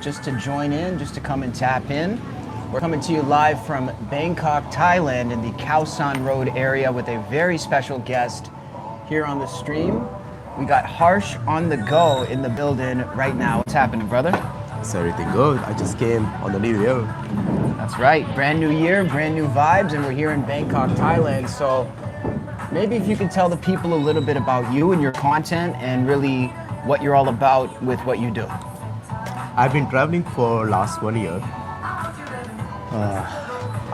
just to join in, just to come and tap in. We're coming to you live from Bangkok, Thailand in the Khao San Road area with a very special guest here on the stream. We got Harsh on the go in the building right now. What's happening, brother? Is everything good? I just came on the new year. That's right. Brand new year, brand new vibes, and we're here in Bangkok, Thailand. So maybe if you could tell the people a little bit about you and your content and really what you're all about with what you do. I've been traveling for last 1 year.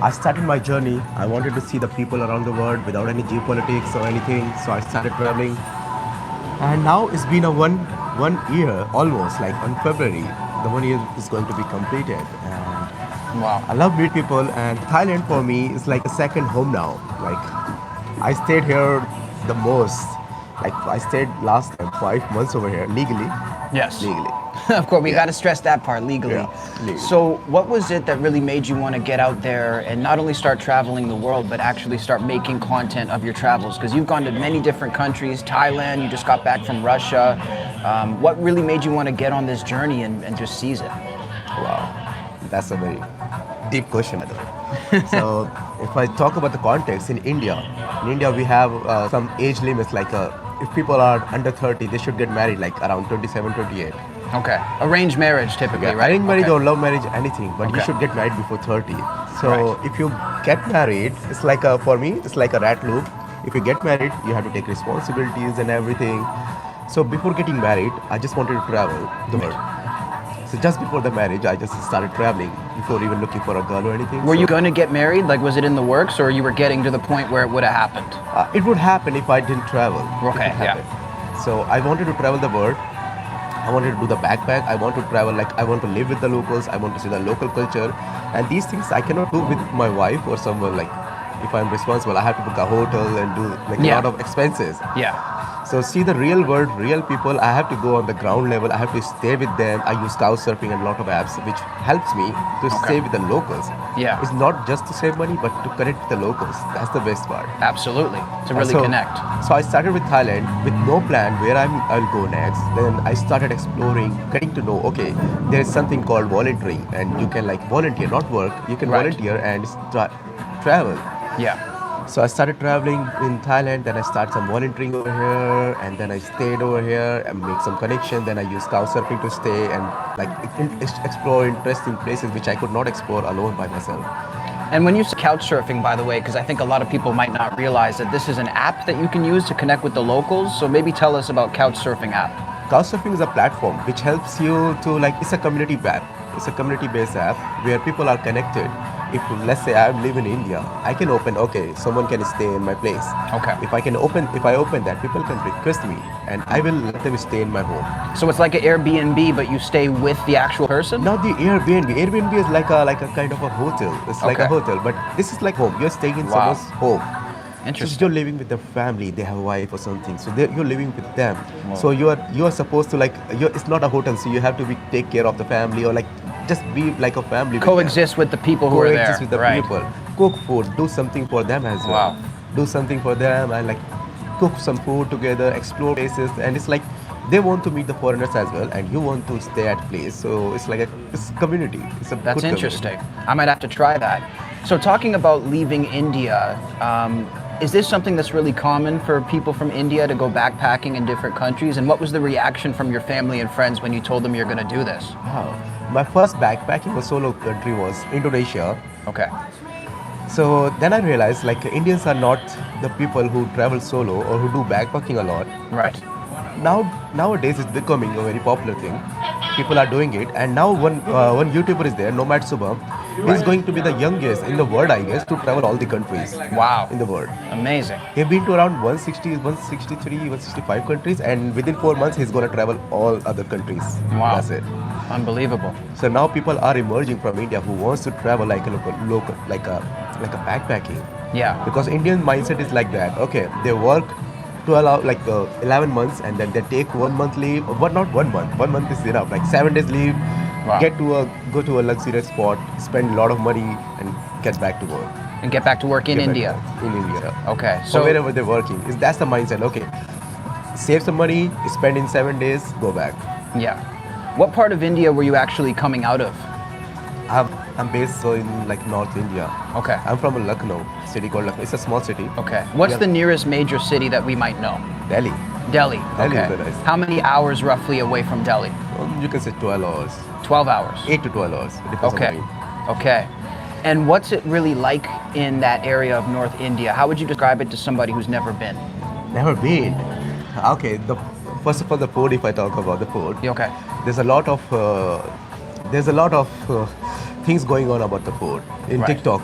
I started my journey. I wanted to see the people around the world without any geopolitics or anything. So I started traveling. And now it's been a one year almost, like on February. The 1 year is going to be completed. And Wow. I love meet people, and Thailand for me is like a second home now. Like I stayed here the most. Like I stayed last time 5 months over here legally. Yes. Legally. Of course, we got to stress that part legally. Yeah, legally. So what was it that really made you want to get out there and not only start traveling the world, but actually start making content of your travels? Because you've gone to many different countries, Thailand, you just got back from Russia. What really made you want to get on this journey and just seize it? Wow, that's a very deep question. So if I talk about the context in India we have some age limits, like if people are under 30, they should get married like around 27, 28. Okay. Arranged marriage typically, Yeah, right? arranged marriage Okay. or love marriage, anything, but you Okay. should get married before 30. So Right. if you get married, it's like for me, it's like a rat loop. If you get married, you have to take responsibilities and everything. So before getting married, I just wanted to travel the world. So just before the marriage, I just started traveling before even looking for a girl or anything. Were So, you going to get married? Like, was it in the works, or you were getting to the point where it would have happened? It would happen if I didn't travel. It Okay, would yeah. happen. So I wanted to travel the world. I wanted to do the backpack. I want to travel, like I want to live with the locals. I want to see the local culture. And these things I cannot do with my wife or someone. Like if I'm responsible, I have to book a hotel and do like Yeah. a lot of expenses. Yeah. So see the real world, real people. I have to go on the ground level. I have to stay with them. I use Couchsurfing and a lot of apps, which helps me to stay with the locals. Yeah. It's not just to save money, but to connect with the locals. That's the best part. Absolutely. To really So- connect. So I started with Thailand with no plan where I'll go next. Then I started exploring, getting to know, okay, there is something called volunteering, and you can like volunteer, not work. You can Right. volunteer and travel. Yeah. So I started traveling in Thailand, then I started some volunteering over here, and then I stayed over here and make some connection. Then I used Couchsurfing to stay and like explore interesting places which I could not explore alone by myself. And when you say Couchsurfing, by the way, because I think a lot of people might not realize that this is an app that you can use to connect with the locals. So maybe tell us about Couchsurfing app. Couchsurfing is a platform which helps you to like, it's a community app. It's a community-based app where people are connected. If let's say I live in India, I can open, okay, someone can stay in my place. Okay. If I open that, people can request me and I will let them stay in my home. So it's like an Airbnb, but you stay with the actual person? Not the Airbnb. Airbnb is like a kind of a hotel. It's like a Okay. hotel, but this is like home. You're staying in Wow. someone's home. So Interesting. you're living with their family. They have a wife or something. So you're living with them. So you are supposed to like. It's not a hotel. So you have to take care of the family or like just be like a family. with them. Coexist with the people who are there. Coexist with the right. people. Cook food. Do something for them as well. Wow. Do something for them and like cook some food together. Explore places, and it's like they want to meet the foreigners as well, and you want to stay at place. So it's like it's community. It's a That's good interesting. I might have to try that. So talking about leaving India, is this something that's really common for people from India to go backpacking in different countries? And what was the reaction from your family and friends when you told them you're going to do this? Wow. My first backpacking or solo country was Indonesia. Okay. So then I realized like Indians are not the people who travel solo or who do backpacking a lot. Right. Nowadays it's becoming a very popular thing. People are doing it, and now one YouTuber is there, Nomad Subham. He's going to be the youngest in the world, I guess, to travel all the countries. Wow. In the world. Amazing. He's been to around 160, 163, 165 countries, and within 4 months he's going to travel all other countries. Wow. That's it. Unbelievable. So now people are emerging from India who wants to travel like a local like a backpacking. Yeah. Because Indian mindset is like that. Okay, they work 11 months and then they take 1 month leave. But not 1 month. 1 month is enough. Like 7 days leave. Wow. Go to a luxurious spot, spend a lot of money, and get back to work. And get back to work in Get back to India. work in India. Okay. So So wherever they're working, that's the mindset. Okay, save some money, spend in 7 days, go back. yeah. What part of India were you actually coming out of? I'm based so in like North India. Okay. I'm from Lucknow, city called Lucknow. It's a small city. Okay. What's Yeah. the nearest major city that we might know? Delhi. Delhi. Delhi Okay. is the nice. How many hours roughly away from Delhi? You can say 12 hours. 12 hours. 8 to 12 hours. It depends on Okay. the wind. Okay. And what's it really like in that area of North India? How would you describe it to somebody who's never been? Never been. Okay. First of all, the food. If I talk about the food, Okay. there's a lot of things going on about the food in Right. TikTok.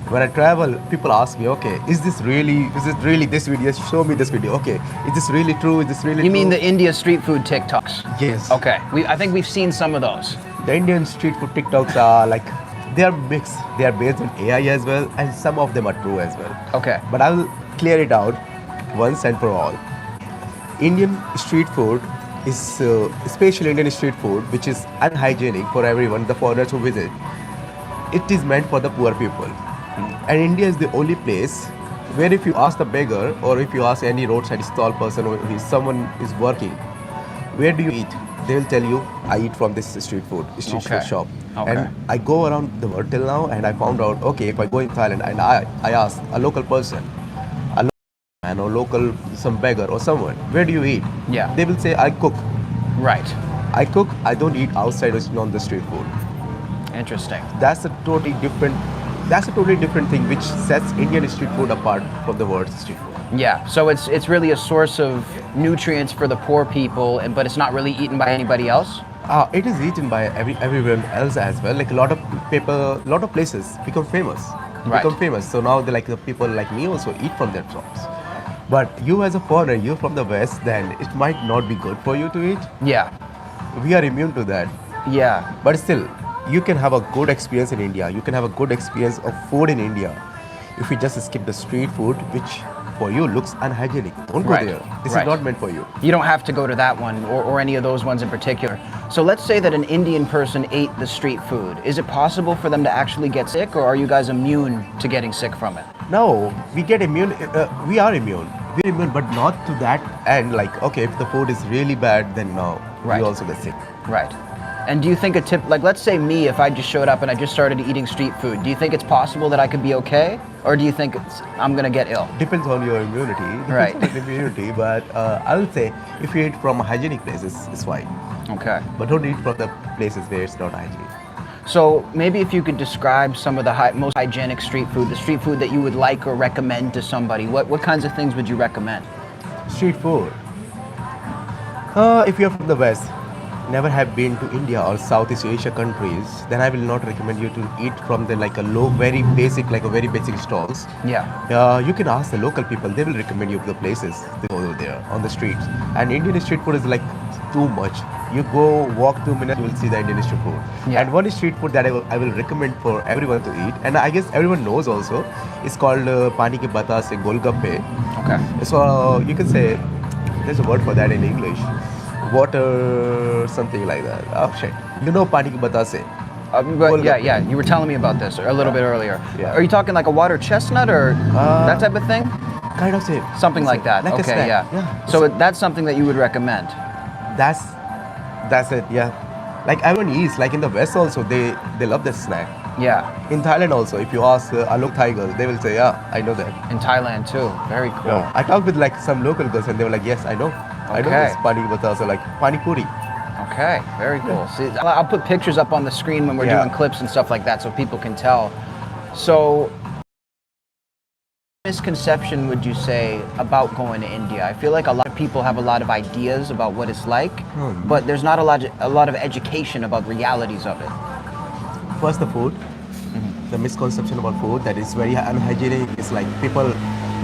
When I travel, people ask me, okay, is this really this video? Show me this video. Okay, is this really true? Is this really You true? mean the India street food TikToks? Yes. Okay. I think we've seen some of those. The Indian street food TikToks are like, they are mixed. They are based on AI as well, and some of them are true as well. Okay. But I will clear it out once and for all. Indian street food is, especially Indian street food, which is unhygienic for everyone, the foreigners who visit. It is meant for the poor people. And India is the only place where if you ask the beggar or if you ask any roadside stall person or if someone is working, where do you eat? They will tell you, I eat from this street food Okay. shop. Okay. And I go around the world till now and I found out, okay, if I go in Thailand and I ask a local person, a local man or local, some beggar or someone, where do you eat? Yeah. They will say, I cook. Right. I cook, I don't eat outside or on the street food. Interesting. That's a totally different thing which sets Indian street food apart from the world's street food. Yeah. So it's really a source of nutrients for the poor people, but it's not really eaten by anybody else. It is eaten by everyone else as well. Like a lot of people, a lot of places become famous. Right. So now the people like me also eat from their shops. But you as a foreigner, you're from the West, then it might not be good for you to eat. Yeah. We are immune to that. Yeah. But still, you can have a good experience in India. You can have a good experience of food in India if you just skip the street food, which for you looks unhygienic. Don't go Right. there. This Right. is not meant for you. You don't have to go to that one or any of those ones in particular. So let's say that an Indian person ate the street food. Is it possible for them to actually get sick, or are you guys immune to getting sick from it? No, we get immune. We are immune. We're immune, but not to that end. Like, okay, if the food is really bad, then no, Right. we also get sick. Right. And do you think like let's say me, if I just showed up and I just started eating street food, do you think it's possible that I could be okay? Or do you think I'm going to get ill? Depends on your immunity. Right. Depends on your immunity, but I would say if you eat from hygienic places, it's fine. Okay. But don't eat from the places where it's not hygienic. So maybe if you could describe some of the most hygienic street food, the street food that you would like or recommend to somebody, what kinds of things would you recommend? Street food. If you're from the West, never have been to India or Southeast Asia countries, then I will not recommend you to eat from the very basic stalls. Yeah. You can ask the local people; they will recommend you the places to go over there on the streets. And Indian street food is like too much. You go walk 2 minutes, you will see the Indian street food. Yeah. And one street food that I will recommend for everyone to eat, and I guess everyone knows also, is called pani ki batase golgappe. Okay. So you can say there's a word for that in English. Water, something like that. Oh shit. You know pani ki batase? But yeah, you were telling me about this a little bit earlier. Yeah. Are you talking like a water chestnut or that type of thing? Kind of same. Something like that. Like a Okay, snack. yeah. So that's something that you would recommend. That's it. Yeah. Like everyone eats. Like in the West also, they love this snack. Yeah. In Thailand also, if you ask Alok Thai girls, they will say, yeah, I know that. In Thailand too. Very cool. Yeah. I talked with like some local girls and they were like, yes, I know. I know Okay. this pani batase, like pani puri. Okay, very cool. See, I'll put pictures up on the screen when we're Yeah. doing clips and stuff like that so people can tell. So, misconception would you say about going to India? I feel like a lot of people have a lot of ideas about what it's like, but there's not a lot of education about realities of it. First, the food. The misconception about food that is very unhygienic. It's like people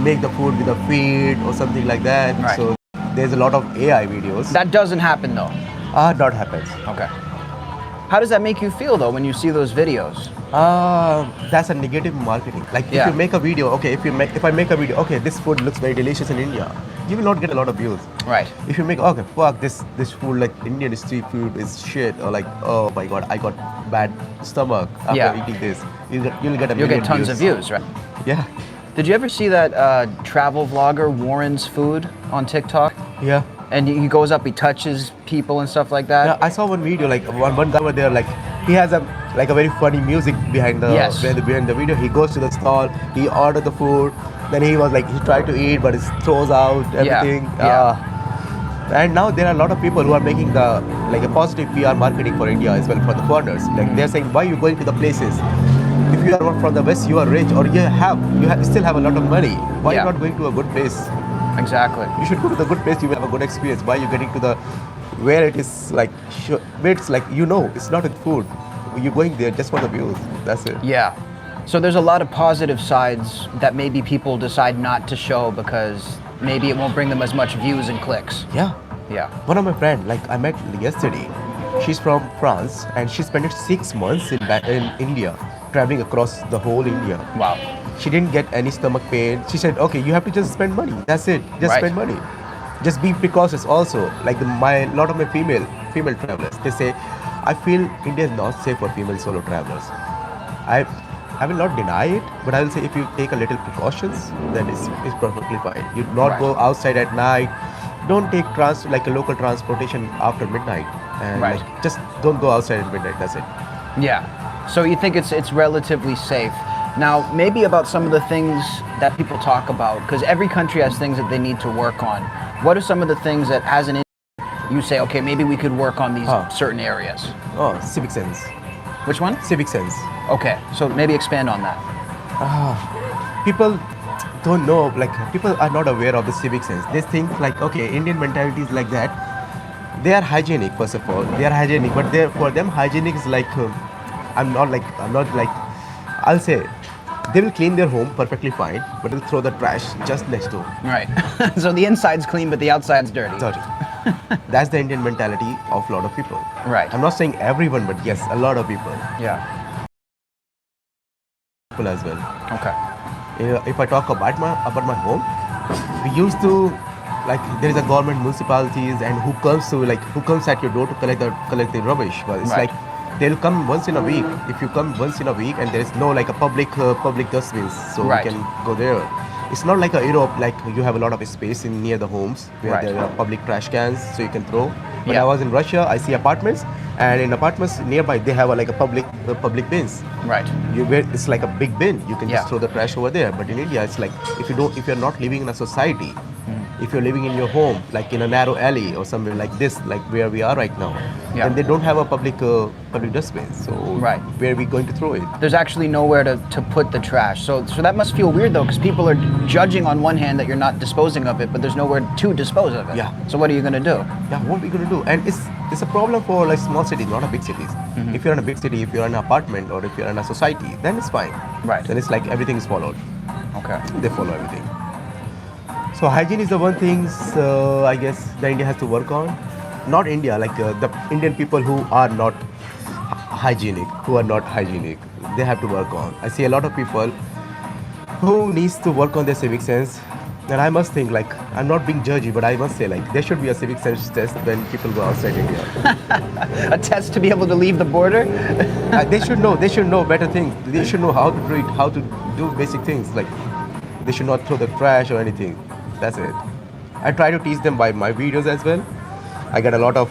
make the food with a feed or something like that. Right. So there's a lot of AI videos. That doesn't happen though. Not happens. Okay. How does that make you feel though when you see those videos? That's a negative marketing. Like Yeah. if you make a video, okay, if I make a video, okay, this food looks very delicious in India, you will not get a lot of views. Right. If you make, okay, fuck, this food, like Indian street food is shit, or like, oh my god, I got bad stomach after Yeah. eating this, you'll get a You'll million get tons of views, right? Yeah. Did you ever see that travel vlogger Warren's Food on TikTok? Yeah. And he goes up, he touches people and stuff like that. Yeah, I saw one video like one guy over there like he has a very funny music behind the Yes. behind the video. He goes to the stall, he ordered the food, then he was like he tried to eat but it throws out everything. Yeah. And now there are a lot of people who are making the like a positive PR marketing for India as well for the foreigners. Like they're saying, why are you going to the places? If you are from the West, you are rich, or still have a lot of money. Why Yeah. are you not going to a good place? Exactly. You should go to the good place. You will have a good experience. Why are you getting to the where it is like where it's like it's not a food. You're going there just for the views. That's it. Yeah. So there's a lot of positive sides that maybe people decide not to show because maybe it won't bring them as much views and clicks. Yeah. Yeah. One of my friend, like I met yesterday, she's from France and she spent 6 months in India, traveling across the whole India. Wow. She didn't get any stomach pain. She said, okay, you have to just spend money. That's it. Just Right. spend money. Just be precautious also. Like lot of my female travelers, they say, I feel India is not safe for female solo travelers. I will not deny it, but I will say if you take a little precautions, then it's perfectly fine. You not Right. go outside at night. Don't take like a local transportation after midnight. And Right. like, just don't go outside at midnight. That's it. Yeah. So you think it's relatively safe. Now, maybe about some of the things that people talk about, because every country has things that they need to work on. What are some of the things that, as an Indian, you say, okay, maybe we could work on these certain areas? Oh, civic sense. Which one? Civic sense. Okay, so maybe expand on that. People don't know, like people are not aware of the civic sense. They think like, okay, Indian mentality is like that. They are hygienic, first of all. They are hygienic, but for them, hygienic is like, I'm not like, I'll say, they will clean their home perfectly fine, but they'll throw the trash just next door. Right. So the inside's clean, but the outside's dirty. Sorry. That's the Indian mentality of a lot of people. Right. I'm not saying everyone, but yes, a lot of people. Yeah. People as well. Okay. If I talk about my home, we used to like there is a government municipalities and who comes at your door to collect the rubbish. But it's Right. like they'll come once in a week. If you come once in a week and there is no like a public dustbins, so Right. we can go there. It's not like a Europe, like you have a lot of space near the homes where Right. there are public trash cans, so you can throw. When Yeah. I was in Russia, I see apartments, and in apartments nearby they have a public bins. Right. It's like a big bin. You can Yeah. just throw the trash over there. But in India, it's like if you're not living in a society, if you're living in your home, like in a narrow alley or somewhere like this, like where we are right now, Yeah. then they don't have a public dustbin. So Right. where are we going to throw it? There's actually nowhere to put the trash. So that must feel weird though, because people are judging on one hand that you're not disposing of it, but there's nowhere to dispose of it. Yeah. So what are you gonna do? Yeah, what are we going to do? And it's a problem for like small cities, not a big cities. If you're in a big city, if you're in an apartment, or if you're in a society, then it's fine. Right. Then it's like everything is followed. Okay. They follow everything. So hygiene is the one thing I guess the India has to work on. Not India, like the Indian people who are not hygienic, they have to work on. I see a lot of people who needs to work on their civic sense. And I must think like, I'm not being judgy, but I must say like, there should be a civic sense test when people go outside India. A test to be able to leave the border? They should know better things. They should know how to treat, how to do basic things. Like, they should not throw the trash or anything. That's it. I try to teach them by my videos as well. I get a lot of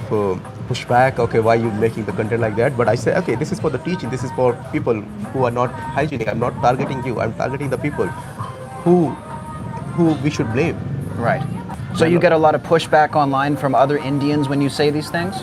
pushback. Okay, why are you making the content like that? But I say, okay, this is for the teaching. This is for people who are not hygienic. I'm not targeting you. I'm targeting the people who we should blame. Right. So you get a lot of pushback online from other Indians when you say these things?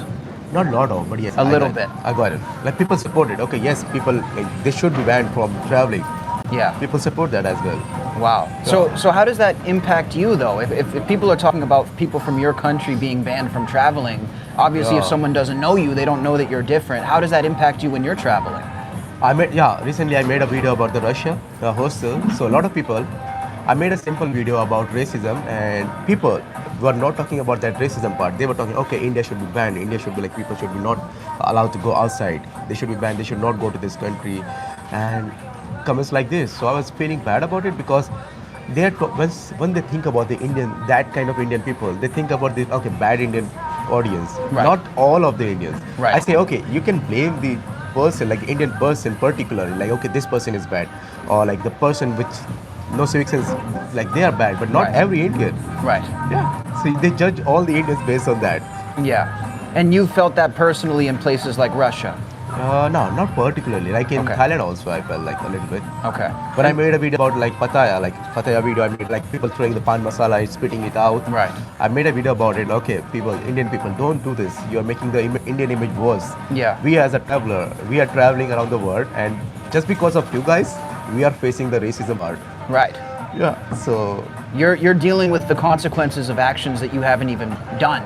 Not a lot of, but yes. A little bit. I got it. Like people support it. Okay, yes, people, like, they should be banned from traveling. Yeah. People support that as well. Wow. So how does that impact you though? If people are talking about people from your country being banned from traveling, obviously if Yeah. someone doesn't know you, they don't know that you're different. How does that impact you when you're traveling? Recently I made a video about the Russia hostel. So a lot of people, I made a simple video about racism, and people were not talking about that racism part. They were talking, okay, India should be banned. India should be like, people should be not allowed to go outside. They should be banned. They should not go to this country. And comments like this. So I was feeling bad about it because when they think about the Indian, that kind of Indian people, they think about the bad Indian audience, Right. not all of the Indians. Right. I say, okay, you can blame the person, like Indian person particularly, like, okay, this person is bad, or like the person which no civic sense, like they are bad, but not Right. every Indian. Right. Yeah. So they judge all the Indians based on that. Yeah. And you felt that personally in places like Russia. No, not particularly. Like in Okay. Thailand also, I felt like a little bit. Okay. But I made a video about like Pattaya, like Pattaya video. I made like people throwing the pan masala, and spitting it out. Right. I made a video about it. Okay, people, Indian people, don't do this. You are making the Indian image worse. Yeah. We as a traveler, we are traveling around the world, and just because of you guys, we are facing the racism part. Right. Yeah. So You're dealing with the consequences of actions that you haven't even done.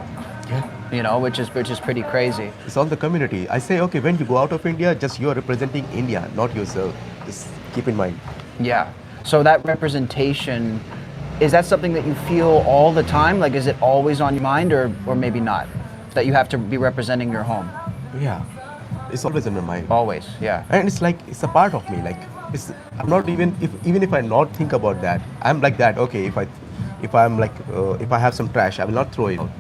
yeah. You know, which is pretty crazy. It's all the community. I say, okay, when you go out of India, just you are representing India, not yourself. Just keep in mind. Yeah. So that representation, is that something that you feel all the time? Like, is it always on your mind, or maybe not? That you have to be representing your home. Yeah. It's always in my mind. Always. Yeah. And it's like it's a part of me. Like it's I'm not even if I not think about that, I'm like that. Okay, if I'm like if I have some trash, I will not throw it out.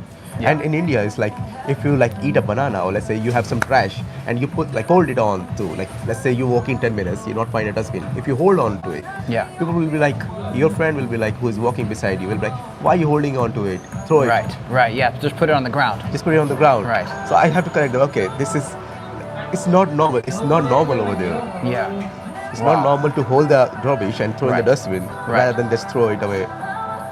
Yeah. And in India, it's like if you like eat a banana, or let's say you have some trash and you put like hold it on to, like let's say you walk in 10 minutes, you not find a dustbin. If you hold on to it, Yeah. people will be like, your friend will be like, who is walking beside you, will be like, why are you holding on to it? Throw it. Right. Right. Yeah. Just put it on the ground. Just put it on the ground. Right. So I have to correct them. Okay, it's not normal. It's not normal over there. Yeah. It's Wow. not normal to hold the rubbish and throw in Right. the dustbin rather than just throw it away.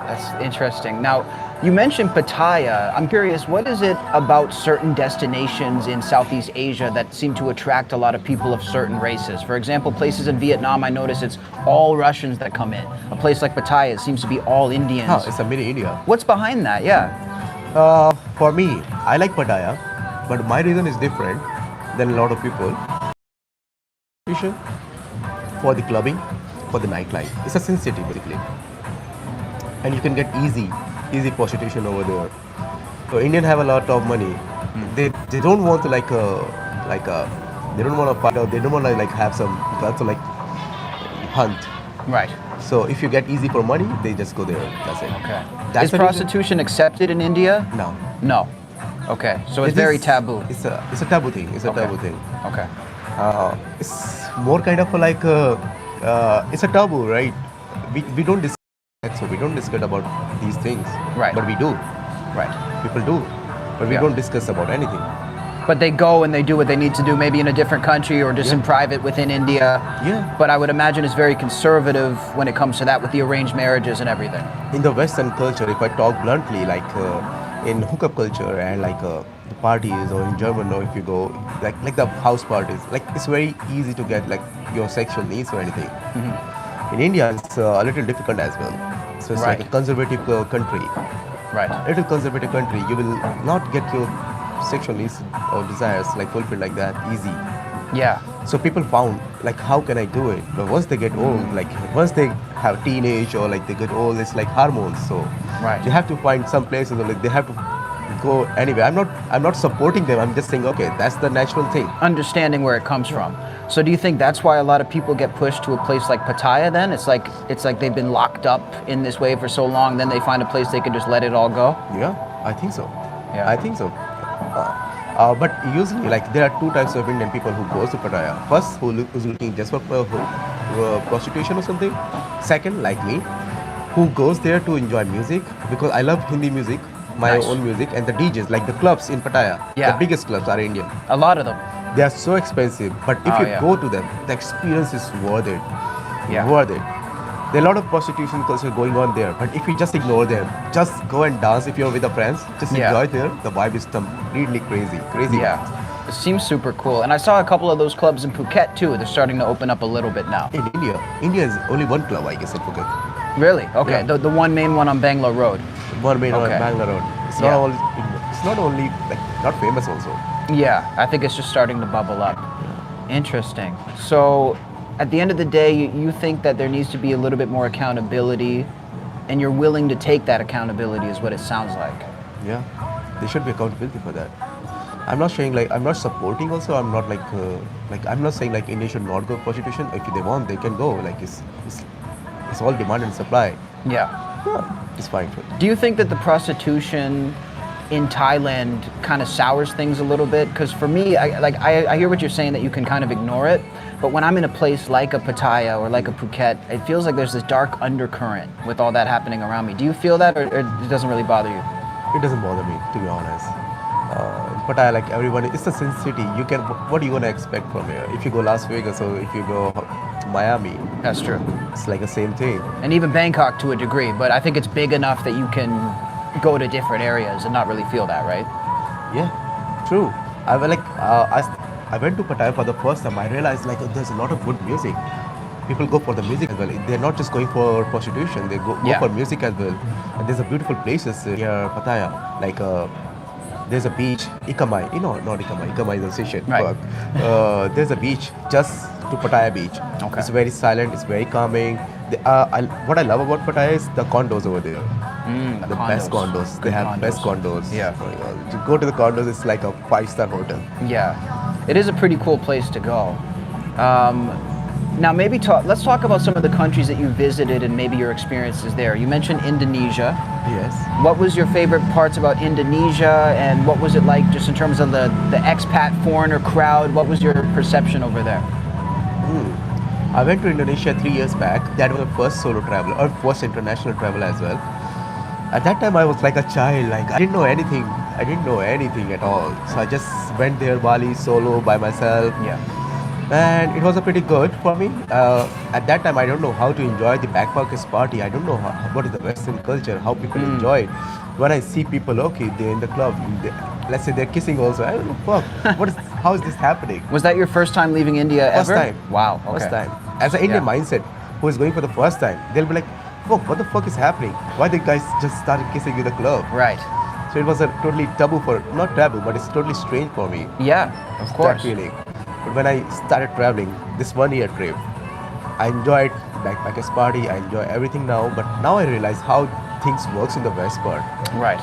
That's interesting. Now, you mentioned Pattaya. I'm curious, what is it about certain destinations in Southeast Asia that seem to attract a lot of people of certain races? For example, places in Vietnam, I notice it's all Russians that come in. A place like Pattaya, it seems to be all Indians. Huh, it's a mini India. What's behind that? Yeah. For me, I like Pattaya, but my reason is different than a lot of people. For the clubbing, for the nightlife. It's a sin city basically. And you can get easy prostitution over there. So Indian have a lot of money. They don't want to they don't want to fight out. They don't want to like have some guts or like hunt. Right. So if you get easy for money, they just go there. That's it. Okay. That's Is the reason- prostitution accepted in India? No. No. Okay. So it's It very is- taboo. It's a taboo thing. It's a Okay. taboo thing. Okay. It's more kind of like it's a taboo, right? We don't discuss, so we don't discuss about these things. Right. But we do. Right. People do. But we Yeah. don't discuss about anything. But they go and they do what they need to do, maybe in a different country or just in Yeah. private within India. Yeah. But I would imagine it's very conservative when it comes to that with the arranged marriages and everything. In the Western culture, if I talk bluntly, like in hookup culture and like the parties, or in German, or if you go like the house parties, like it's very easy to get like your sexual needs or anything. In India, it's a little difficult as well. So it's like Right. a conservative country. Right. Little conservative country, you will not get your sexual needs or desires like fulfilled like that easy. Yeah. So people found like, how can I do it? But once they get old, like once they have teenage or like they get old, it's like hormones. So Right. they have to find some places, or like they have to go anywhere. I'm not supporting them. I'm just saying, okay, that's the natural thing. Understanding where it comes from. So do you think that's why a lot of people get pushed to a place like Pattaya then? It's like they've been locked up in this way for so long, then they find a place they can just let it all go? Yeah, I think so. Yeah. I think so. But usually, like there are two types of Indian people who goes to Pattaya. First, who's looking just for prostitution or something. Second, like me, who goes there to enjoy music, because I love Hindi music, my Nice. own music, and the DJs, like the clubs in Pattaya. Yeah. The biggest clubs are Indian. A lot of them. They are so expensive, but if Oh, you yeah. go to them, the experience is worth it. Yeah. Worth it. There are a lot of prostitution culture going on there, but if you just ignore them, just go and dance if you're with the friends, just Yeah. enjoy there. The vibe is completely crazy. Yeah. It seems super cool. And I saw a couple of those clubs in Phuket too. They're starting to open up a little bit now. In India is only one club, I guess, in Phuket. Really? Okay. Yeah. The one main one on Bangalore Road. One main on Okay. Bangalore Road. It's Yeah. not only like not famous also. Yeah, I think it's just starting to bubble up. Interesting. So, at the end of the day, you think that there needs to be a little bit more accountability, and you're willing to take that accountability, is what it sounds like. Yeah, there should be accountability for that. I'm not saying like I'm not supporting. Also, I'm not like I'm not saying like India should not go prostitution. If they want, they can go. Like it's all demand and supply. Yeah. Yeah, it's fine for. Do you think that the prostitution in Thailand kind of sours things a little bit? Because for me, I hear what you're saying that you can kind of ignore it, but when I'm in a place like a Pattaya or like a Phuket, it feels like there's this dark undercurrent with all that happening around me. Do you feel that, or it doesn't really bother you? It doesn't bother me, to be honest. But I like everyone. It's a sin city. You can. What are you gonna expect from here? If you go Las Vegas or if you go Miami, That's true. it's like the same thing. And even Bangkok to a degree, but I think it's big enough that you can go to different areas and not really feel that, right? Yeah, true. I went to Pattaya for the first time. I realized like there's a lot of good music. People go for the music as well. They're not just going for prostitution. They go Yeah. for music as well. And there's a beautiful places here, Pattaya. Like there's a beach, Ikamai. Not Ikamai. Ikamai is a Seychelles Right. park. There's a beach just to Pattaya beach. Okay. It's very silent. It's very calming. What I love about Pattaya is the condos over there. The Best condos. They Good have best condos. Yeah. Oh my God. To go to the condos, it's like a 5-star hotel. Yeah, it is a pretty cool place to go. Now, let's talk about some of the countries that you visited and maybe your experiences there. You mentioned Indonesia. Yes. What was your favorite parts about Indonesia, and what was it like just in terms of the expat foreigner crowd? What was your perception over there? I went to Indonesia 3 years back. That was the first solo travel or first international travel as well. At that time, I was like a child. Like I didn't know anything. I didn't know anything at all. So I just went there, Bali, solo by myself. Yeah. And it was a pretty good for me. At that time, I don't know how to enjoy the backpackers party. I don't know what is the Western culture, how people enjoy it. When I see people, okay, they're in the club, let's say they're kissing also. I don't know, fuck, how is this happening? Was that your first time leaving India First ever? time. Wow. Okay. First time. As an Indian Yeah. mindset, who is going for the first time, they'll be like, fuck, what the fuck is happening? Why the guys just started kissing in the club? Right. So it was a totally not taboo, but it's totally strange for me. Yeah, of course. That feeling. But when I started traveling, this 1 year trip, I enjoyed backpackers party. I enjoy everything now. But now I realize how things works in the West part. Right.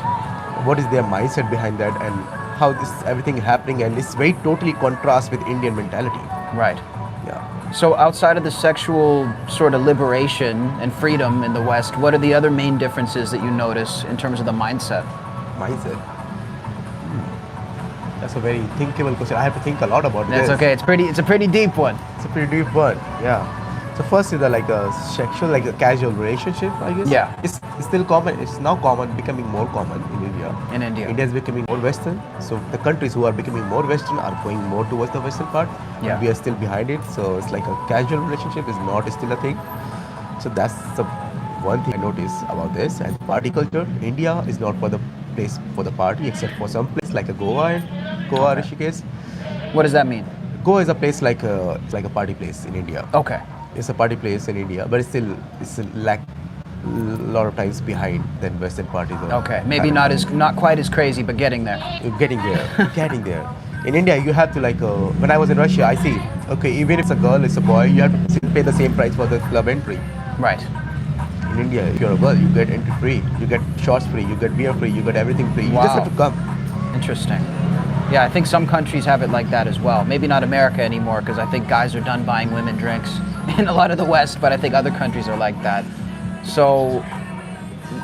What is their mindset behind that, and how this everything happening, and it's very totally contrast with Indian mentality. Right. Yeah. So outside of the sexual sort of liberation and freedom in the West, what are the other main differences that you notice in terms of the mindset? Mindset. That's a very thinkable question. I have to think a lot about That's this. okay. It's a pretty deep one. It's a pretty deep one. Yeah. So first is like a sexual, like a casual relationship, I guess. Yeah. It's still common. It's now common, becoming more common in India. In India. India is becoming more Western. So the countries who are becoming more Western are going more towards the Western part. Yeah. We are still behind it. So it's like a casual relationship is not still a thing. So that's the one thing I notice about this. And party culture, India is not for the place for the party, except for some place like a Goa Okay. Rishikesh. What does that mean? Goa is a place like a party place in India. Okay. It's a party place in India, but it's like a lot of times behind than Western parties. Okay. Maybe not quite as crazy, but getting there. Getting there, getting there. In India, you have to like. When I was in Russia, I see. Okay, even if it's a girl, it's a boy, you have to pay the same price for the club entry. Right. In India, if you're a girl, you get entry free, you get shots free, you get beer free, you get everything free. You just Wow. have to come. Interesting. Yeah, I think some countries have it like that as well. Maybe not America anymore, because I think guys are done buying women drinks in a lot of the West, but I think other countries are like that. So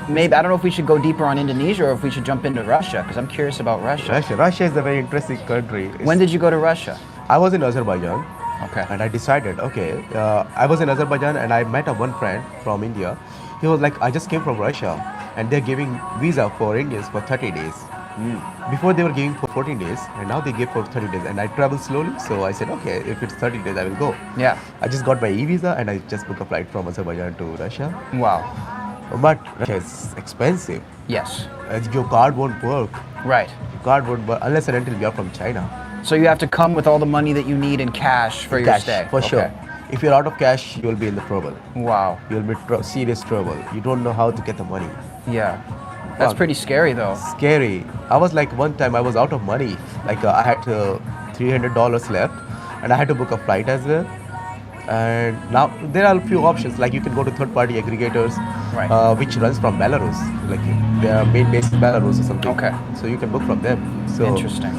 maybe, I don't know if we should go deeper on Indonesia or if we should jump into Russia, because I'm curious about Russia. Russia is a very interesting country. When did you go to Russia? I was in Azerbaijan. Okay. And I decided, okay, I was in Azerbaijan and I met one friend from India. He was like, I just came from Russia and they're giving visa for Indians for 30 days. Before they were giving for 14 days and now they give for 30 days. And I travel slowly, so I said, okay, if it's 30 days, I will go. Yeah. I just got my e-visa and I just booked a flight from Azerbaijan to Russia. Wow. But Russia is expensive. Yes. Your card won't work. Right. Your card won't work unless and until you are from China. So you have to come with all the money that you need in cash for your Cash, stay. for sure. Okay. If you're out of cash, you will be in the trouble. Wow. You'll be serious trouble. You don't know how to get the money. Yeah. That's Fuck. pretty scary though. Scary. I was like, one time I was out of money. Like I had $300 left and I had to book a flight as well. And now there are a few options, like you can go to third-party aggregators, Right. which runs from Belarus, like their main base is Belarus or something. Okay. So you can book from them. So Interesting.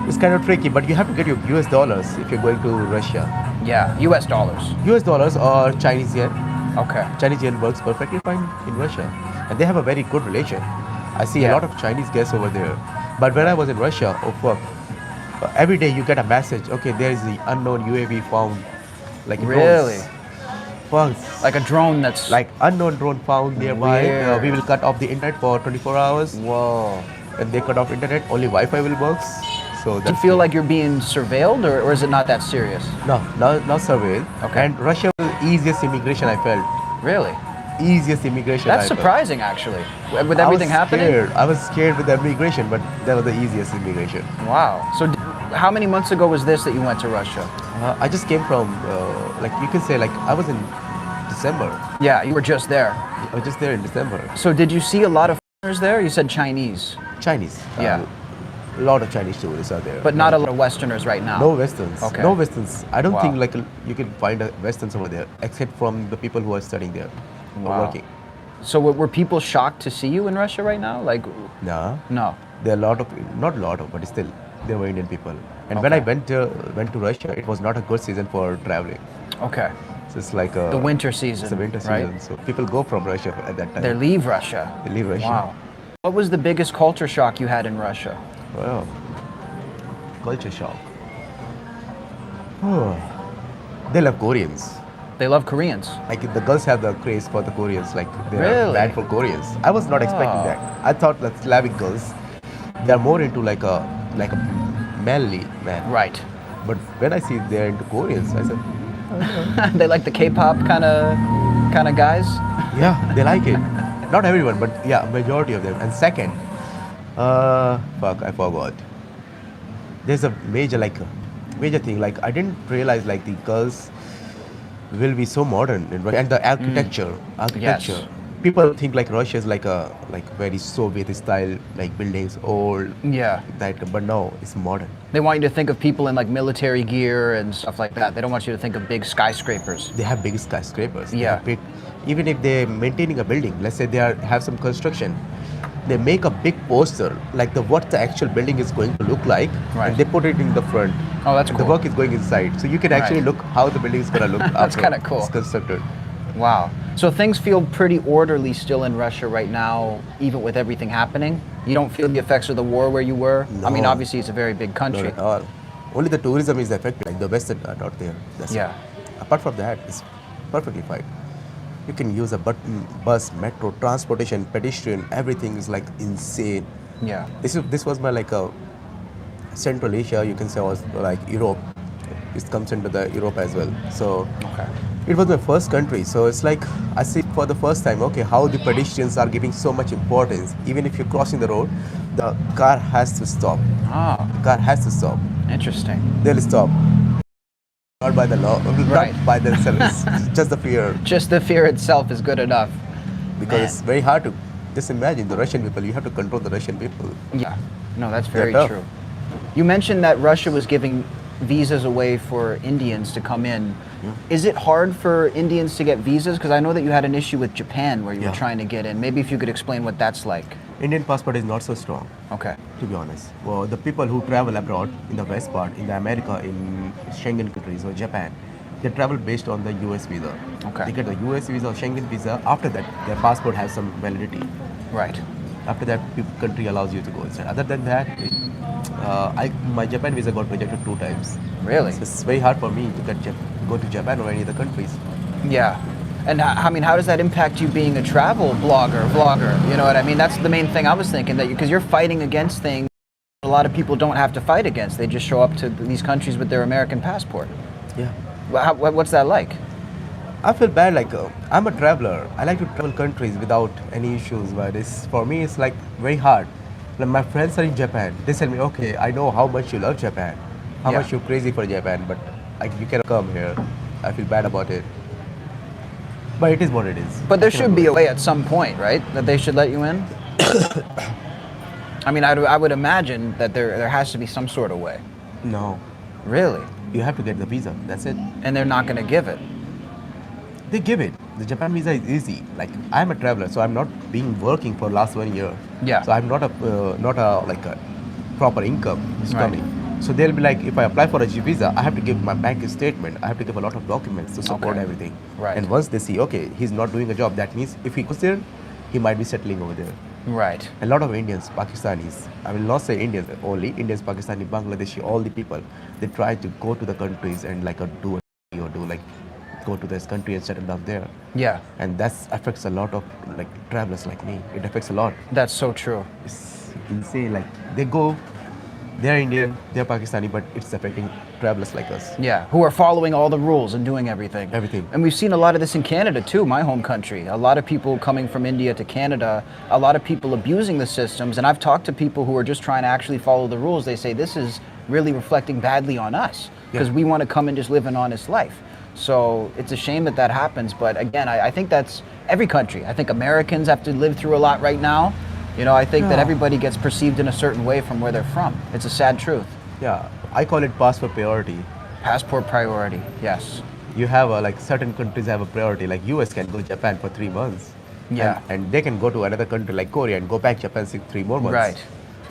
it's kind of tricky, but you have to get your US dollars if you're going to Russia. Yeah. US dollars. US dollars or Chinese yen. Okay. Chinese yen works perfectly fine in Russia, and they have a very good relation. I see Yeah. a lot of Chinese guests over there. But when I was in Russia, oh fuck, every day you get a message. Okay, there is the unknown UAV found, like Really? drones. Fuck. Like a drone that's Like unknown drone found nearby. Weird. We will cut off the internet for 24 hours. whoa. And they cut off internet. Only Wi-Fi will work. So Do you feel like you're being surveilled, or is it not that serious? no, not surveilled. Okay. And Russia was the easiest immigration I felt. Really? Easiest immigration. That's I felt. surprising, actually. With I everything was happening. scared. I was scared with the immigration, but that was the easiest immigration. Wow. So, how many months ago was this that you went to Russia? I just came from, like you can say, like I was in December. Yeah, you were just there. I was just there in December. So, did you see a lot of foreigners there? You said Chinese, Chinese. Yeah. A lot of Chinese tourists are there. but not a lot of Westerners right now. No Westerns. Okay. No Westerns. I don't Wow. think like you can find a Westerns over there, except from the people who are studying there or Wow. working. So, were people shocked to see you in Russia right now? Like, No. no. There are a lot of, not a lot of, but still, there were Indian people. And when I Okay. went to Russia, it was not a good season for traveling. Okay. So it's like a, The winter season. It's a winter right? season, so people go from Russia at that time. They leave Russia. They leave Russia. Wow. What was the biggest culture shock you had in Russia? Wow. Culture shock. They love Koreans. They love Koreans. Like the girls have the craze for the Koreans. Like they're Really? bad for Koreans. I was not expecting Oh. that. I thought that Slavic girls, they are more into like a manly man. Right. But when I see they're into Koreans, I said, They like the K-pop kind of guys. yeah, they like it. Not everyone, but yeah, majority of them. And second, fuck, I forgot. There's a major thing. Like I didn't realize like the girls will be so modern in Russia. And the architecture. Yes. People think like Russia is like a very Soviet style, like buildings, old. Yeah. That, but no, it's modern. They want you to think of people in like military gear and stuff like that. They don't want you to think of big skyscrapers. They have big skyscrapers. They Yeah. have big, even if they're maintaining a building, let's say they have some construction, they make a big poster like what the actual building is going to look like, Right. and they put it in the front. Oh, that's and cool. The work is going inside, so you can actually Right. look how the building is going to look. That's after kinda cool. It's constructed. Wow. So things feel pretty orderly still in Russia right now, even with everything happening. You don't feel the effects of the war where you were. I mean, No. obviously it's a very big Not country. at all. Only the tourism is affected. Like the Western are not there. That's Yeah. it. Apart from that, it's perfectly fine. You can use a bus, metro, transportation, pedestrian. Everything is like insane. Yeah. This was my like a Central Asia. You can say was like Europe. It comes into the Europe as well. So Okay. it was my first country. So it's like I see for the first time. Okay, how the pedestrians are giving so much importance. Even if you're crossing the road, the car has to stop. Ah, The car has to stop. interesting. They'll stop. Not by the law, Right. not by themselves. Just the fear. Just the fear itself is good enough. Because Man. it's very hard to just imagine the Russian people. You have to control the Russian people. Yeah. No, that's They're very tough. true. You mentioned that Russia was giving visas away for Indians to come in. Is it hard for Indians to get visas? Because I know that you had an issue with Japan where you were Yeah. trying to get in. Maybe if you could explain what that's like. Indian passport is not so strong, Okay. to be honest. Well, the people who travel abroad in the west part, in the America, in Schengen countries or Japan, they travel based on the US visa. Okay. They get the US visa or Schengen visa. After that, their passport has some validity. Right. After that, country allows you to go inside. Other than that, my Japan visa got rejected 2 times. Really? So it's very hard for me to go to Japan or any other countries. Yeah. And I mean, how does that impact you being a travel vlogger? You know what I mean? That's the main thing I was thinking, that because you're fighting against things a lot of people don't have to fight against. They just show up to these countries with their American passport. Yeah. What's that like? I feel bad. Like I'm a traveler. I like to travel countries without any issues. But for me, it's like very hard. Like my friends are in Japan. They tell me, okay, I know how much you love Japan, how Yeah. much you're crazy for Japan, but you cannot come here. I feel bad about it. But it is what it is. But there I cannot should do be it. a way at some point, right? That they should let you in? I mean, I would imagine that there has to be some sort of way. No, Really? you have to get the visa. That's it. And they're not going to give it. They give it. The Japan visa is easy. Like I'm a traveler, so I'm not being working for last 1 year. Yeah. So I'm not a like a proper income is Right. coming. So they'll be like, if I apply for a G visa, I have to give my bank statement. I have to give a lot of documents to support Okay. everything. Right. And once they see, okay, he's not doing a job, that means if he goes there, he might be settling over there. Right. A lot of Indians, Pakistanis, I will not say Indians only, Indians, Pakistani, Bangladeshi, all the people, they try to go to the countries and like do a or do like go to this country and settle down there. Yeah. And that affects a lot of like travelers like me. It affects a lot. That's so true. It's insane. Like they go, they're Indian, they're Pakistani, but it's affecting travelers like us. Yeah, who are following all the rules and doing everything. Everything. And we've seen a lot of this in Canada too, my home country. A lot of people coming from India to Canada, a lot of people abusing the systems. And I've talked to people who are just trying to actually follow the rules. They say this is really reflecting badly on us because we want to come and just live an honest life. So it's a shame that that happens. But again, I think that's every country. I think Americans have to live through a lot right now. You know, I think that everybody gets perceived in a certain way from where they're from. It's a sad truth. Yeah, I call it passport priority. Passport priority, yes. You have like certain countries have a priority. Like US can go Japan for 3 months. Yeah. And they can go to another country like Korea and go back Japan 3 more months. Right.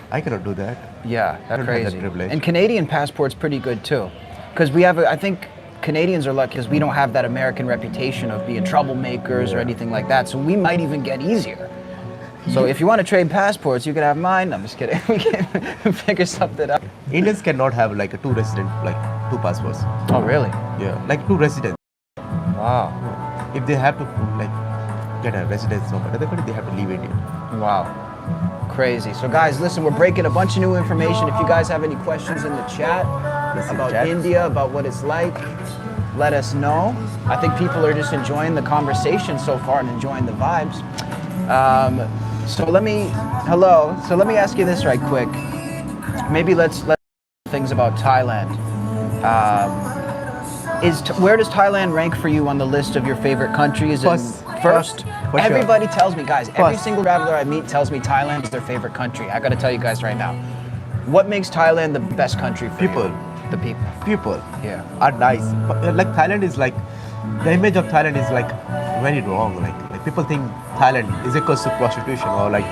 I cannot do that. Yeah, I that's don't have crazy. that privilege. And Canadian passport's pretty good too. Because we have, I think Canadians are lucky because we don't have that American reputation of being troublemakers or anything like that. So we might even get easier. So if you want to trade passports, you can have mine. I'm just kidding. We can figure something out. Indians cannot have like a 2 resident, like 2 passports. Oh, really? Yeah, like 2 residents. Wow. If they have to like get a residence from another country, they have to leave India. Wow. Crazy. So guys, listen, we're breaking a bunch of new information. If you guys have any questions in the chat about India, about what it's like, let us know. I think people are just enjoying the conversation so far and enjoying the vibes. So let me ask you this right quick. Maybe let's things about Thailand. Where does Thailand rank for you on the list of your favorite countries? First. For Everybody tells me, guys, every First. single traveler I meet tells me Thailand is their favorite country. I got to tell you guys right now. What makes Thailand the best country for People. you? The people. People Yeah. are nice. But, like Thailand is like, the image of Thailand is like very wrong. Like people think Thailand is equals to prostitution or like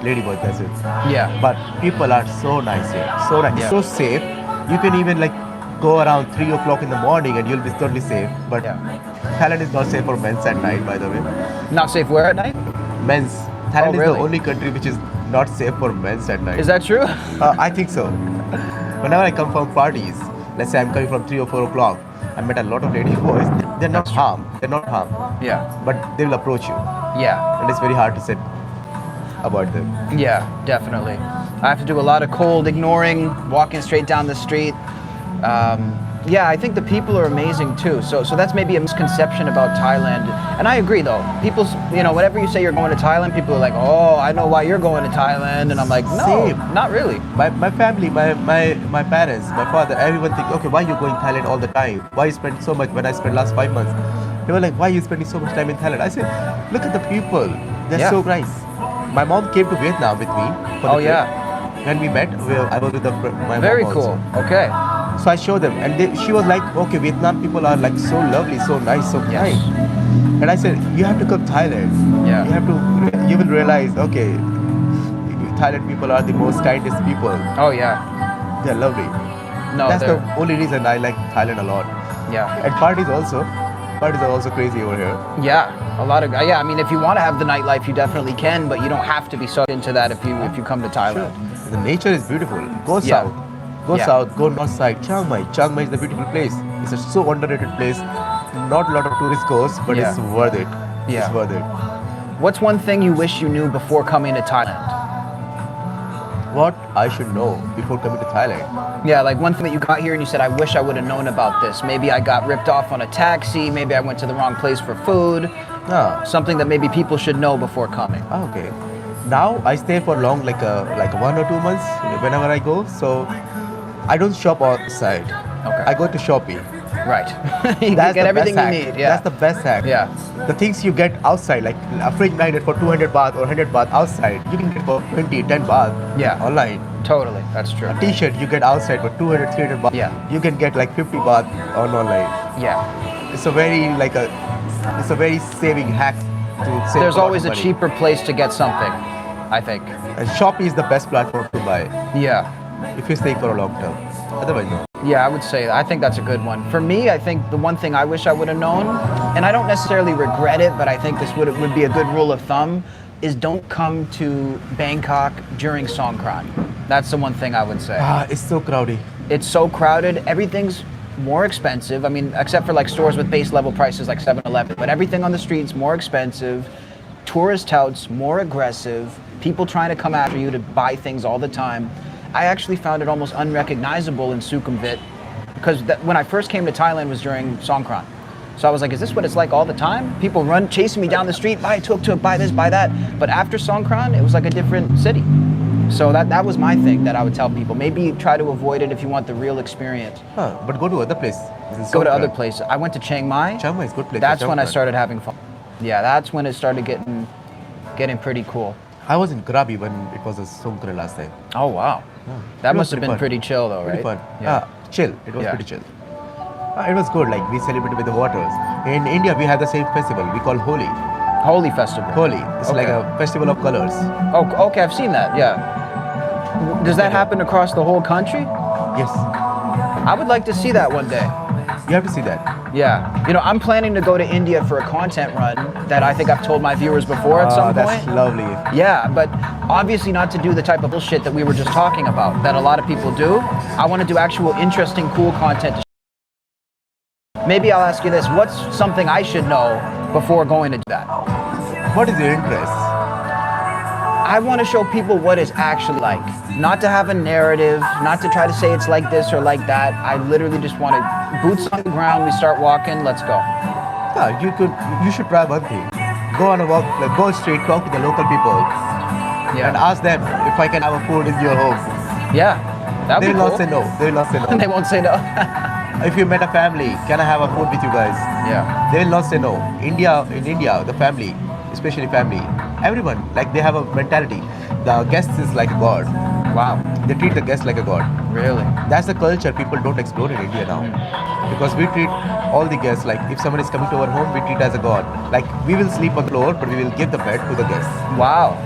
ladyboy, that's it. Yeah. But people are so nice here. So nice. Yeah. So safe. You can even like go around 3 o'clock in the morning and you'll be totally safe. But Thailand is not safe for men's at night, by the way. Not safe where at night? Men's. Thailand is really? the only country which is not safe for men's at night. Is that true? I think so. Whenever I come from parties, let's say I'm coming from 3 or 4 o'clock, I met a lot of lady boys. They're not harmed. They're not harmed. Yeah. But they will approach you. Yeah. And it's very hard to say about them. Yeah, definitely. I have to do a lot of cold ignoring, walking straight down the street. Yeah, I think the people are amazing too. So that's maybe a misconception about Thailand. And I agree though. People, whenever you say you're going to Thailand, people are like, oh, I know why you're going to Thailand. And I'm like, no, Same. not really. My family, my parents, my father, everyone think, okay, why you going Thailand all the time? Why you spend so much when I spent last 5 months? They were like, why are you spending so much time in Thailand? I said, look at the people. They're so nice. My mom came to Vietnam with me for the trip. When we met, I was with my Very mom cool. also. Okay. So I showed them, and she was like, okay, Vietnam people are like so lovely, so nice, so kind. And I said, you have to come to Thailand. Yeah. You will realize, okay, Thailand people are the most kindest people. Oh yeah. They're lovely. No, That's the only reason I like Thailand a lot. Yeah. And parties are also crazy over here. Yeah, a lot of I mean, if you want to have the nightlife, you definitely can, but you don't have to be sucked into that if you come to Thailand. Sure. The nature is beautiful. Go south. Go south, go north side. Chiang Mai. Chiang Mai is a beautiful place. It's a so underrated place. Not a lot of tourists goes, but it's worth it. Yeah. It's worth it. What's one thing you wish you knew before coming to Thailand? What I should know before coming to Thailand? Yeah, like one thing that you got here and you said, I wish I would have known about this. Maybe I got ripped off on a taxi. Maybe I went to the wrong place for food. Something that maybe people should know before coming. Okay. Now I stay for long, like 1 or 2 months whenever I go. So I don't shop outside. Okay. I go to Shopee. Right. You That's get the everything best you hack. need. Yeah. That's the best hack. Yeah. The things you get outside, like a fridge magnet for 200 baht or 100 baht outside, you can get for 20, 10 baht online. Totally. That's true. A t-shirt you get outside for 200, 300 baht. Yeah. You can get like 50 baht online. Yeah. It's a very saving hack to save. There's always a money. cheaper place to get something, I think. And Shopee is the best platform to buy Yeah. if you're staying for a long term. Otherwise, no. Yeah, I would say I think that's a good one. For me, I think the one thing I wish I would have known, and I don't necessarily regret it, but I think this would be a good rule of thumb. is don't come to Bangkok during Songkran. That's the one thing I would say. It's so crowded. It's so crowded. Everything's more expensive. I mean, except for like stores with base level prices like 7-Eleven, but everything on the streets more expensive. Tourist touts more aggressive. People trying to come after you to buy things all the time. I actually found it almost unrecognizable in Sukhumvit because when I first came to Thailand was during Songkran. So I was like, is this what it's like all the time? People run chasing me down the street, buy a tuk-tuk, buy this, buy that. But after Songkran, it was like a different city. So that was my thing that I would tell people. Maybe try to avoid it if you want the real experience. But go to other place. Go to other places. I went to Chiang Mai. Chiang Mai is a good place. That's when I started having fun. Yeah, that's when it started getting pretty cool. I was in Krabi when it was a Songkran last time. Oh wow. Yeah. That It was must have been fun. pretty chill though, Pretty right? fun. Yeah. Chill. It was Yeah. pretty chill. It was good. Like we celebrated with the waters. In India, we have the same festival. We call Holi. Holy festival. Holi. It's like Okay. a festival of colors. Oh, okay, I've seen that. Yeah. Does that happen across the whole country? Yes. I would like to see that one day. You have to see that. Yeah. You know, I'm planning to go to India for a content run that I think I've told my viewers before at some That's point. lovely. Yeah, but obviously not to do the type of bullshit that we were just talking about that a lot of people do. I want to do actual interesting, cool content. Maybe I'll ask you this. What's something I should know before going to do that? What is your interest? I want to show people what it's actually like. Not to have a narrative, not to try to say it's like this or like that. I literally just want to boots on the ground, we start walking, let's go. Yeah, you should try one thing. Go on a walk, like go straight, talk to the local people, Yeah. and ask them if I can have a food in your home. Yeah. That'd They be will cool. not say no. They will not say no. They won't say no. If you met a family, can I have a food with you guys? Yeah. They will not say no. In India, the family, especially family, everyone, like they have a mentality. The guest is like a god. Wow. They treat the guest like a god. Really? That's the culture people don't explore in India now. Because we treat all the guests like if someone is coming to our home, we treat as a god. Like we will sleep on the floor, but we will give the bed to the guests. Wow.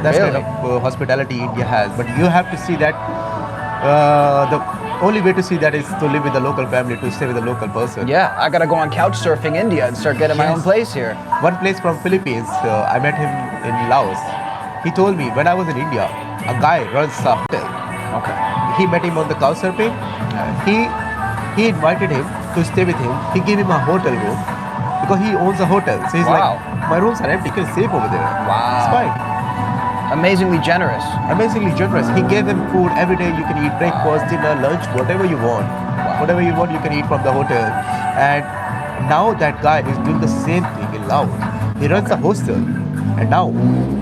That's Really? kind of hospitality India has. But you have to see that the only way to see that is to live with the local family, to stay with the local person. Yeah, I gotta go on Couchsurfing India and start getting my Yes. own place here. One place from Philippines, I met him in Laos. He told me when I was in India, a guy runs a hotel. Okay. He met him on the Couchsurfing. He invited him to stay with him. He gave him a hotel room because he owns a hotel. So he's Wow. like, my rooms are empty. You can sleep over there. Wow. It's fine. Amazingly generous. Amazingly generous. He gave them food every day. You can eat breakfast, dinner, lunch, whatever you want. Whatever you want, you can eat from the hotel. And now that guy is doing the same thing in Laos. He runs a hostel. And now,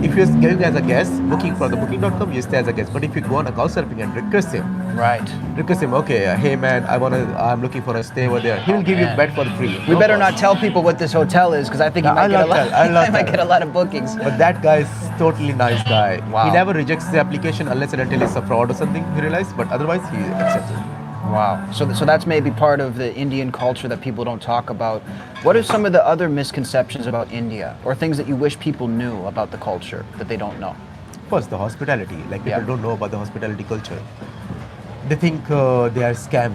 if you're going as a guest, booking from the booking.com, you stay as a guest. But if you go on a Couchsurfing and request him, okay, hey man, I'm looking for a stay over there. He will give you bed for free. We No better cost. not tell people what this hotel is because I think he No, might I'll get a not lot. tell. I'll not He might tell. get a lot of bookings. But that guy is totally nice guy. Wow. He never rejects the application unless and until it's a fraud or something, he realized. But otherwise, he accepts it. Wow. So that's maybe part of the Indian culture that people don't talk about. What are some of the other misconceptions about India or things that you wish people knew about the culture that they don't know? First, the hospitality. Like people Yeah. don't know about the hospitality culture. They think they are scam.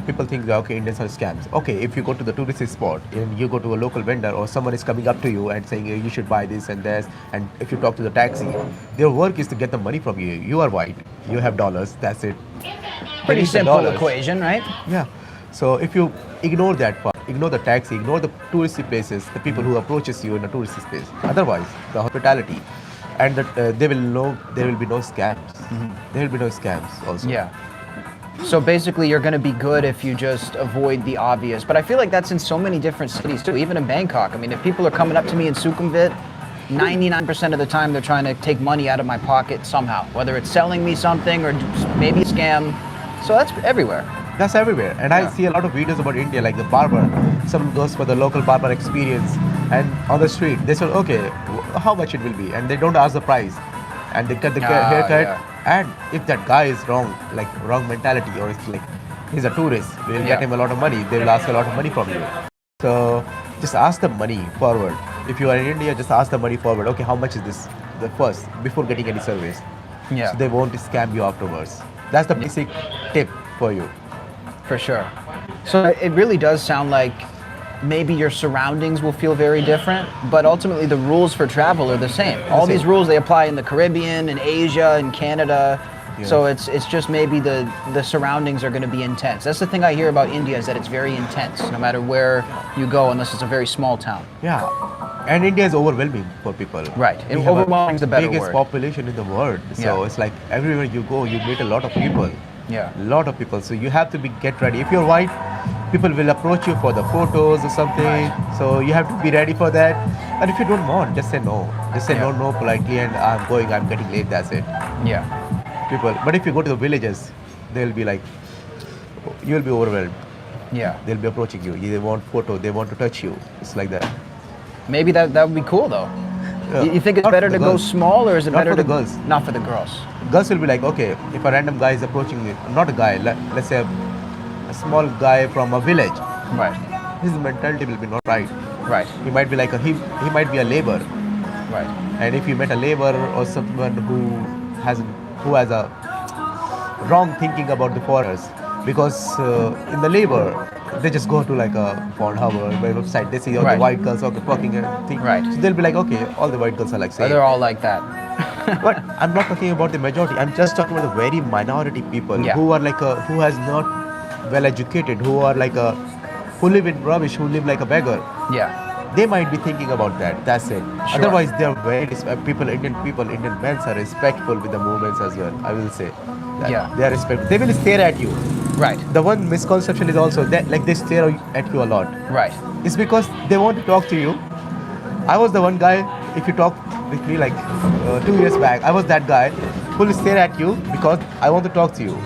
People think that, okay, Indians are scams. Okay, if you go to the tourist spot and you go to a local vendor or someone is coming up to you and saying, you should buy this and this, and if you talk to the taxi, their work is to get the money from you. You are white. You have dollars. That's it. Pretty They need the simple dollars. equation, right? Yeah. So if you ignore that part, ignore the taxi, ignore the touristy places, the people who approaches you in a touristy space. Otherwise, the hospitality, and that there will be no scams. There will be no scams also. Yeah. So basically, you're going to be good if you just avoid the obvious. But I feel like that's in so many different cities too, even in Bangkok. I mean, if people are coming up to me in Sukhumvit, 99% of the time they're trying to take money out of my pocket somehow, whether it's selling me something or maybe a scam. So that's everywhere. That's everywhere. And Yeah. I see a lot of videos about India, like the barber. Someone goes for the local barber experience, and on the street they say, okay, how much it will be, and they don't ask the price, and they cut the haircut. Yeah. And if that guy is wrong, like wrong mentality, or it's like he's a tourist, we will Yeah. get him a lot of money. They will ask a lot of money from you. So just ask the money forward. If you are in India, just ask the money forward. Okay, how much is this? The first before getting any service. Yeah. So they won't scam you afterwards. That's the basic tip for you. For sure. So it really does sound like maybe your surroundings will feel very different, but ultimately the rules for travel are the same. All these rules, they apply in the Caribbean, in Asia, in Canada. Yeah. So it's just maybe the surroundings are going to be intense. That's the thing I hear about India, is that it's very intense, no matter where you go, unless it's a very small town. Yeah, and India is overwhelming for people. Right, We have overwhelming is the better biggest word. population in the world, so Yeah. it's like everywhere you go, you meet a lot of people. Yeah. Lot of people. So you have to get ready. If you're white, people will approach you for the photos or something. So you have to be ready for that. And if you don't want, just say no. Just say Yeah. no politely, and I'm getting late. That's it. Yeah. People. But if you go to the villages, they'll be like, you'll be overwhelmed. Yeah. They'll be approaching you. They want photo. They want to touch you. It's like that. Maybe that would be cool though. Yeah. You think it's Not better for to the go girls. small, or is it Not better for the to girls. Not for the girls. Girls will be like, okay, if a random guy is approaching me, not a guy, let's say a small guy from a village, Right. his mentality will be not right. Right. He might be like he might be a labor, Right. and if you met a labor or someone who has a wrong thinking about the foreigners, because in the labor they just go to like a Pornhub website, they see all Right. the white girls talking and thing. Right. So they'll be like, okay, all the white girls are like same. They're all like that. But I'm not talking about the majority. I'm just talking about the very minority people Yeah. who are like who has not well educated, who are like who live in rubbish, who live like a beggar. Yeah. They might be thinking about that. That's it. Sure. Otherwise, they are very Indian men are respectful with the movements as well. I will say. That Yeah. They are respectful. They will stare at you. Right. The one misconception is also that like they stare at you a lot. Right. It's because they want to talk to you. I was the one guy, if you talk with me like 2 years back, I was that guy who will stare at you because I want to talk to you.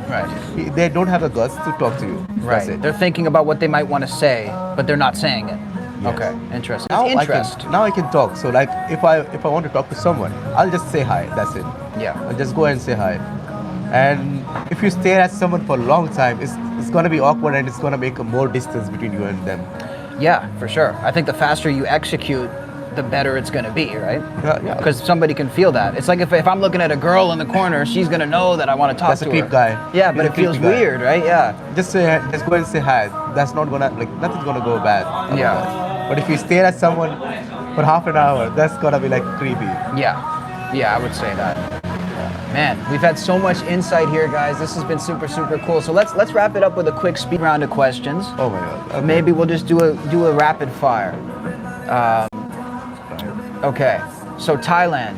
Right. They don't have the guts to talk to you. That's Right. it. They're thinking about what they might want to say, but they're not saying it. Yes. Okay. Interesting. Now Interest. now I can talk. So like if I want to talk to someone, I'll just say hi. That's it. Yeah. I'll just go and say hi. And if you stare at someone for a long time, it's gonna be awkward and it's gonna make a more distance between you and them. Yeah, for sure. I think the faster you execute, the better it's going to be, right? Yeah. Because somebody can feel that. It's like if I'm looking at a girl in the corner, she's going to know that I want to talk That's to a her. creep guy. Yeah, He's but a it feels creepy guy. weird, right? Yeah. Just go and say hi. That's not gonna nothing's gonna go bad. about Yeah. that. But if you stare at someone for half an hour, that's gonna be like creepy. Yeah. Yeah, I would say that. Man, we've had so much insight here, guys. This has been super, super cool. So let's wrap it up with a quick speed round of questions. Oh my god. Okay. Maybe we'll just do a rapid fire. Okay. So Thailand,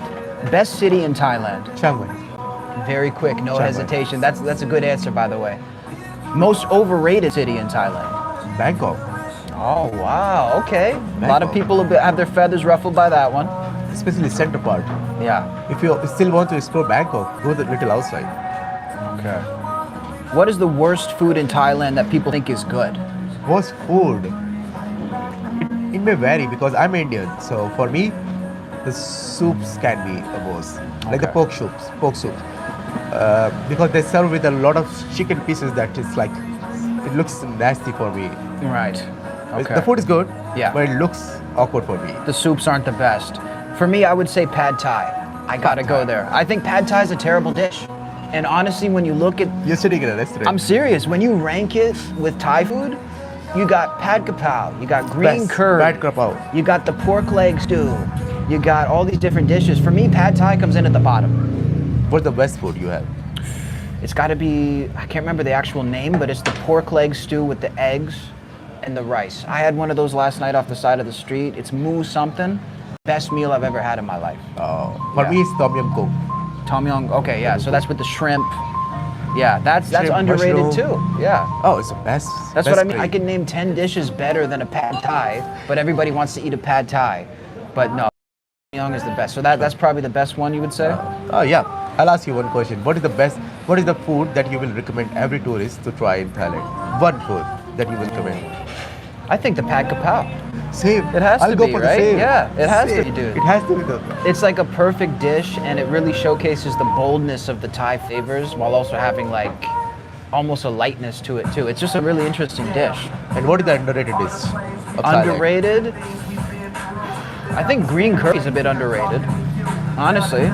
best city in Thailand. Chiang Mai. Very quick, no Chiang Mai. hesitation. That's a good answer, by the way. Most overrated city in Thailand. Bangkok. Oh wow, okay. A lot of Bangkok. people have their feathers ruffled by that one. Especially center part. Yeah. If you still want to explore Bangkok, go the little outside. Okay. What is the worst food in Thailand that people think is good? What's food? It may vary because I'm Indian. So for me, the soups can be the worst. Like the Okay. pork soup. Because they serve with a lot of chicken pieces that is like, it looks nasty for me. Right. Okay. The food is good, Yeah. but it looks awkward for me. The soups aren't the best. For me, I would say pad thai. I gotta go there. I think pad thai is a terrible dish. And honestly, when you look at, You're sitting in a restaurant. I'm serious, when you rank it with Thai food, you got pad kapow, you got green Best. curry, Pad kapow. you got the pork leg stew, you got all these different dishes. For me, pad thai comes in at the bottom. What's the best food you have? It's got to be, I can't remember the actual name, but it's the pork leg stew with the eggs and the rice. I had one of those last night off the side of the street. It's moo something. Best meal I've ever had in my life. For Yeah. me, it's Tom Yum Goong. Tom Yum, okay, yeah, so that's with the shrimp. Yeah, that's Shrimp, underrated mushroom. too. Yeah. Oh, it's the best. That's best what I mean. I grade. can name 10 dishes better than a pad thai, but everybody wants to eat a pad thai. But no, Young is the best. So that's probably the best one, you would say? Oh yeah. I'll ask you one question. What is the food that you will recommend every tourist to try in Thailand? One food that you will recommend. I think the pad kapow. Same. It has I'll to go be, for right? the same. Yeah, it has to Same. be, dude. It has to be the. It's like a perfect dish, and it really showcases the boldness of the Thai flavors while also having like almost a lightness to it too. It's just a really interesting dish. And what is the underrated dish of Thailand? Underrated? I think green curry is a bit underrated, honestly.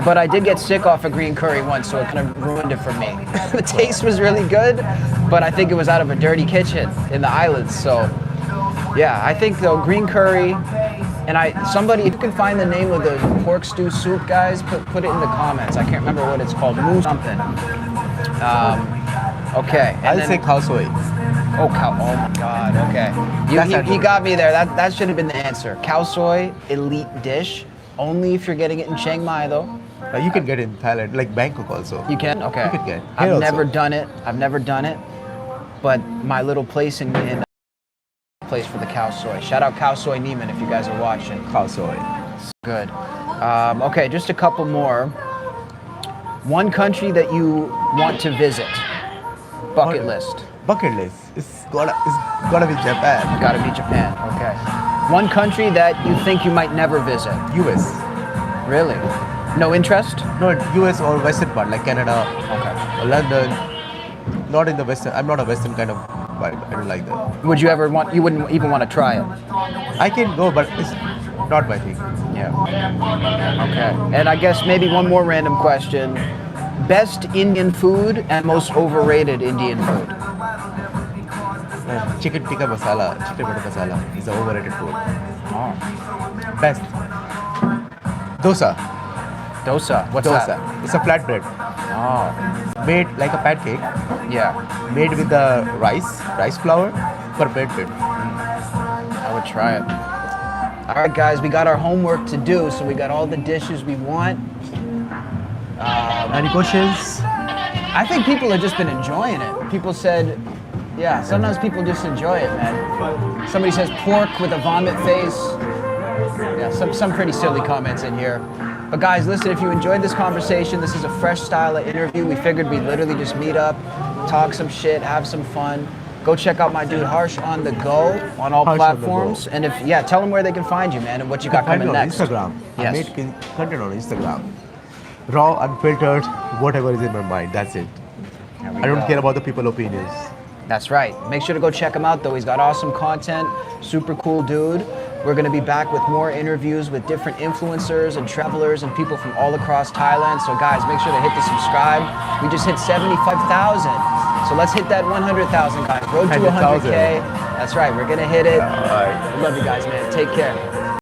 But I did get sick off of green curry once, so it kind of ruined it for me. The taste was really good, but I think it was out of a dirty kitchen in the islands, so Yeah, I think though green curry, and somebody if you can find the name of the pork stew soup, guys, put it in the comments. I can't remember what it's called. Moo something. Okay. And I'll then- say khao soi. Oh my God. Okay. You got me there. That should have been the answer. Khao soi, elite dish. Only if you're getting it in Chiang Mai though. You can get in Thailand, like Bangkok also. You can? Okay. You can get. I've Here never also. done it. But my little place in place for the khao soi. Shout out khao soi Neiman if you guys are watching. Khao soi. Good. Okay, just a couple more. One country that you want to visit. Bucket list. Bucket list. It's gotta be Japan. Gotta be Japan. Okay. One country that you think you might never visit. US. Really? No interest? No, US or Western part, like Canada Okay. or London. Not in the Western. I'm not a Western kind of vibe. I don't like that. Would you ever want? You wouldn't even want to try it. I can go, but it's not my thing. Yeah. Okay. And I guess maybe one more random question. Best Indian food and most overrated Indian food. Chicken tikka masala, chicken butter masala is a overrated food. Oh. Best. Dosa. Dosa. What's Dosa. that? It's a flatbread. Oh. Made like a pancake. Yeah. Made with the rice flour, fermented. I would try it. All right, guys, we got our homework to do, so we got all the dishes we want. Any questions? I think people have just been enjoying it. People said, yeah, sometimes people just enjoy it, man. Somebody says pork with a vomit face. Yeah, some pretty silly comments in here. But guys, listen, if you enjoyed this conversation, this is a fresh style of interview. We figured we'd literally just meet up, talk some shit, have some fun. Go check out my dude Harsh on the go on all Harsh on the platforms. go. And tell them where they can find you, man, and what you got coming on next. Instagram. Yes. I made content on Instagram. Raw, unfiltered, whatever is in my mind. That's it. There we I don't go. care about the people's opinions. That's right. Make sure to go check him out, though. He's got awesome content, super cool dude. We're going to be back with more interviews with different influencers and travelers and people from all across Thailand. So, guys, make sure to hit the subscribe. We just hit 75,000. So let's hit that 100,000, guys. Road to 100,000. 100K. That's right. We're going to hit it. All right. Love you guys, man. Take care.